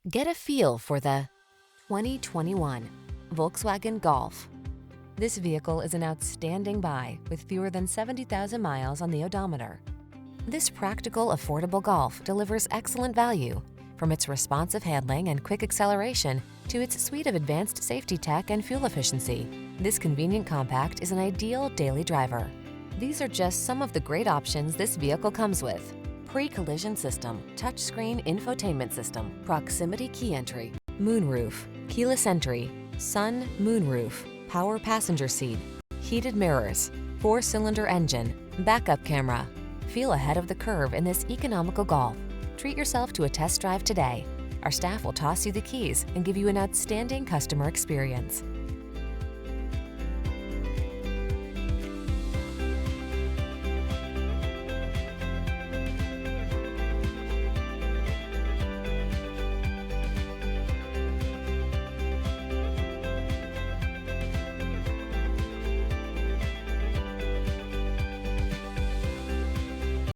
Get a feel for the 2021 Volkswagen Golf. This vehicle is an outstanding buy with fewer than 70,000 miles on the odometer. This practical, affordable Golf delivers excellent value, from its responsive handling and quick acceleration to its suite of advanced safety tech and fuel efficiency. This convenient compact is an ideal daily driver. These are just some of the great options this vehicle comes with: pre-collision system, touchscreen infotainment system, proximity key entry, moonroof, keyless entry, sun moonroof, power passenger seat, heated mirrors, 4-cylinder engine, backup camera. Feel ahead of the curve in this economical Golf. Treat yourself to a test drive today. Our staff will toss you the keys and give you an outstanding customer experience.